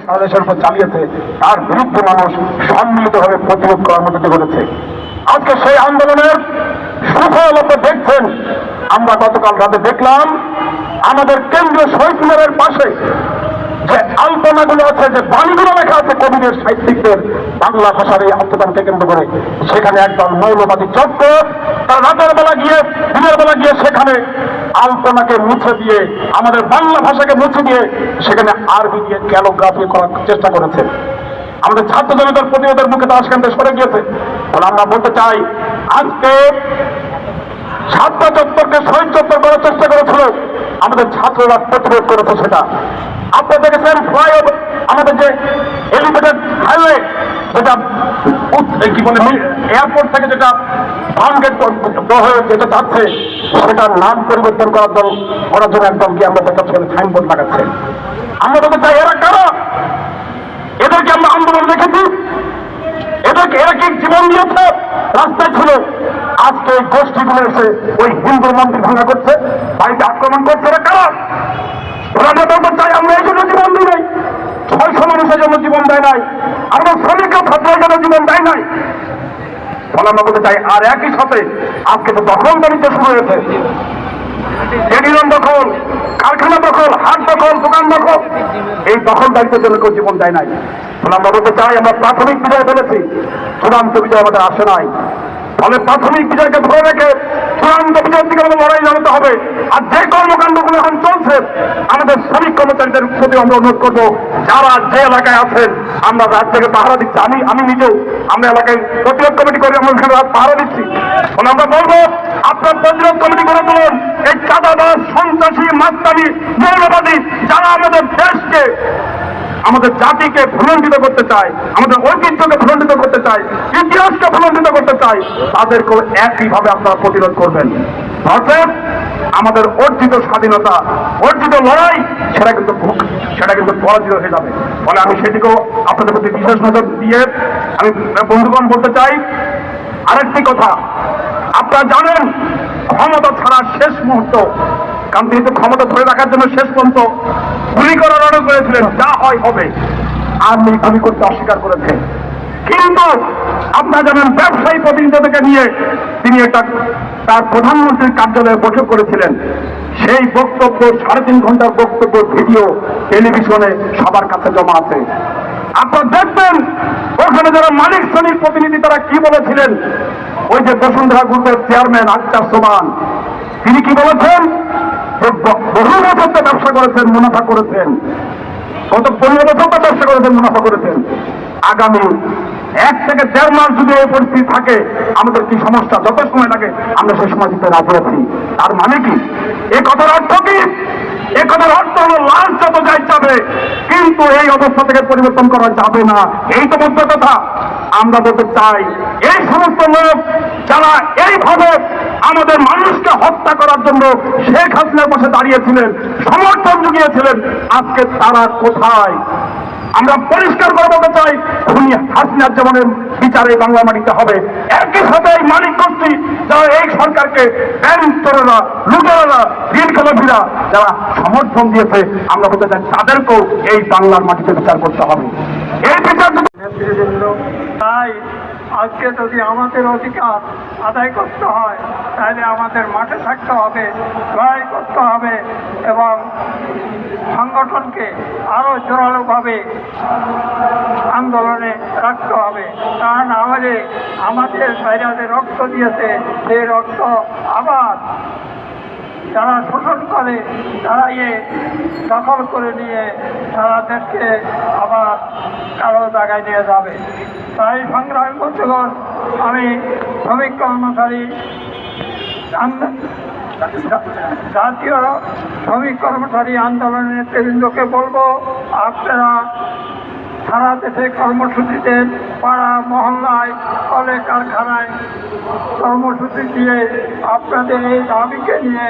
বাংলাদেশের উপর চালিয়েছে তার বিরুদ্ধে মানুষ সম্মিলিতভাবে প্রতিরোধ কর্মসূচি করেছে। আজকে সেই আন্দোলনের সুফল আপনারা দেখছেন। আমরা গতকাল রাতে দেখলাম আমাদের কেন্দ্রীয় শহীদ মিনারের পাশে যে আলপনাগুলো আছে, যে বাণীগুলো লেখা আছে কবিদের সাহিত্যিকদের বাংলা ভাষার এই আত্মদানকে কেন্দ্র করে, সেখানে একদম মৌলবাদী চক্র তার রাতের বেলা গিয়ে দিনের বেলা গিয়ে সেখানে আলপনাকে মুছে দিয়ে আমাদের বাংলা ভাষাকে মুছে দিয়ে সেখানে আরবি দিয়ে ক্যালোগ্রাফি করার চেষ্টা করেছে। আমাদের ছাত্র জনতার প্রতিরোধের মুখে তারা সেখান থেকে সরে গিয়েছে। বলে আমরা বলতে চাই, আজকে ছাত্র চত্বরকে শহীদ চত্বর করার চেষ্টা করেছিল, আমাদের ছাত্ররা প্রতিরোধ করেছে। সেটা আপনারা দেখেছেন ফ্লাইওভার, আমাদের যে এলিভেটেড হাইওয়ে, যেটা কি বলে এয়ারপোর্ট থেকে যেটা ফার্মগেট হয়ে যেটা যাচ্ছে, সেটার নাম পরিবর্তন করার জন্য একদম কি আমরা দেখাচ্ছি সাইনবোর্ড লাগাচ্ছে। আমরা বলতে চাই, এরা কারা? এদেরকে আমরা আন্দোলন দেখেছি, এরা কি জীবন দিয়েছে? রাস্তায় ছিল। আজকে ওই গোষ্ঠীগুলো এসে ওই হিন্দু মন্দির ভাঙা করছে, বাড়িতে আক্রমণ করছে। এরা কারা? ওরা বলতে চাই, আমরা এই জন্য জীবন দিই নাই, 600 মানুষের জন্য জীবন দেয় নাই, আমরা শ্রমিকরা ছাত্রের জন্য জীবন দেয় নাই। ফলে আমরা বলতে চাই, আর একই সাথে আজকে তো দখলদারিত্ব শুরু হয়েছে। স্টেডিয়াম দখল, কারখানা দখল, হাট দখল, দোকান দখল, এই দখলদারিত্বের জন্য কেউ জীবন দেয় নাই। ফলে আমরা বলতে চাই, আমরা প্রাথমিক বিজয় ফেলেছি, চূড়ান্ত বিজয় আমাদের আসে নাই। ফলে প্রাথমিক বিজয়কে ধরে রেখে চূড়ান্ত বিজয়ের দিকে আমাদের লড়াই জানাতে হবে। আর যে কর্মকাণ্ডগুলো এখন চলছে, আমাদের শ্রমিক কর্মচারীদের প্রতি আমরা অনুরোধ করবো, যারা যে এলাকায় আছেন, আমরা রাত থেকে পাহারা দিচ্ছি। আমি নিজেও আমরা এলাকায় প্রতিরোধ কমিটি করে আমরা ওখানে রাত পাহারা দিচ্ছি। ফলে আমরা বলবো, আপনার প্রতিরোধ কমিটি করে তুলুন। এই চাঁদাবাজ, সন্ত্রাসী, মাস্তানি, মৌলবাদী যারা আমাদের দেশকে, আমাদের জাতিকে ভুলণ্ডিত করতে চায়, আমাদের ঐতিহ্যকে ভুলণ্ডিত করতে চায়, ইতিহাসকে ভুলণ্ডিত করতে চায়, তাদেরকেও একইভাবে আপনারা প্রতিরোধ করবেন। অর্থাৎ আমাদের অর্জিত স্বাধীনতা, অর্জিত লড়াই, সেটা কিন্তু পরাজিত হয়ে যাবে। ফলে আমি সেটিকেও আপনাদের প্রতি বিশেষ নজর দিয়ে আমি বন্ধুগণ বলতে চাই আরেকটি কথা। আপনারা জানেন, ক্ষমতা ছাড়া শেষ মুহূর্ত, কারণ তিনি তো ক্ষমতা ধরে রাখার জন্য শেষ পর্যন্ত গুলি করার অর্ডার করেছিলেন, যা হয় হবে। আর্মি গুলি করতে অস্বীকার করেছেন। কিন্তু আপনারা জানেন, ব্যবসায়ী প্রতিনিধিদেরকে নিয়ে তিনি তার প্রধানমন্ত্রীর কার্যালয়ে বৈঠক করেছিলেন। সেই বক্তব্য 3.5 ঘন্টার বক্তব্য ভিডিও টেলিভিশনে সবার কাছে জমা আছে। আপনারা দেখবেন ওখানে যারা মালিক শ্রেণীর প্রতিনিধি তারা কি বলেছিলেন। ওই যে বসুন্ধরা গ্রুপের চেয়ারম্যান আক্তার সোমান, তিনি কি বলেছেন? বহু বছর তো ব্যবসা করেছেন, মুনাফা করেছেন, গত 15 বছর তো ব্যবসা করেছেন, মুনাফা করেছেন। আগামী 1 থেকে 1.5 মাস যদি এই পরিস্থিতি থাকে, আমাদের কি সমস্যা, যত সময় লাগে আমরা সেই সময় দিতে রাজি আছি। তার মানে কি? এই কথার অর্থ কি? এই কথার অর্থ হলো লাশ যত যাই যাবে, কিন্তু এই অবস্থা থেকে পরিবর্তন করা যাবে না। এই তো মুদ্রা কথা। আমরা বলতে চাই, এই সমস্ত লোক যারা এইভাবে আমাদের মানুষকে হত্যা করার জন্য শেখ হাসিনার পাশে দাঁড়িয়েছিলেন, সমর্থন জুগিয়েছিলেন, আজকে তারা কোথায়? আমরা পরিষ্কার করে বলতে চাই, খুনি হাসিনার জীবনের বিচারে বাংলা মাটিতে হবে। একই সাথে এই মালিক গোষ্ঠী যারা এই সরকারকে ব্যাংকরা, লুটেরা, ঋণ খেলাপিরা যারা সমর্থন দিয়েছে, আমরা বলতে চাই তাদেরকেও এই বাংলার মাটিতে বিচার করতে হবে। এই বিচার তাই আজকে যদি আমাদের অধিকার আদায় করতে হয়, তাহলে আমাদের মাঠে থাকতে হবে, লড়াই করতে হবে এবং সংগঠনকে আরো জোরালোভাবে আন্দোলনে রাখতে হবে। তা না হলে আমাদের বাইরে রক্ত দিয়েছে, সেই রক্ত আবার যারা শোষণ করে, তারা দখল করে নিয়ে সারা দেশকে আবার কারো জায়গায় নিয়ে যাবে। তাই সংগ্রামী বন্ধুগণ, আমি শ্রমিক কর্মচারী জাতীয় শ্রমিক কর্মচারী আন্দোলনের নেতৃবৃন্দকে বলবো, আপনারা সারা দেশে কর্মসূচি দেন, পাড়া মহল্লায়, কলে কারখানায় কর্মসূচি দিয়ে আপনাদের এই দাবিকে নিয়ে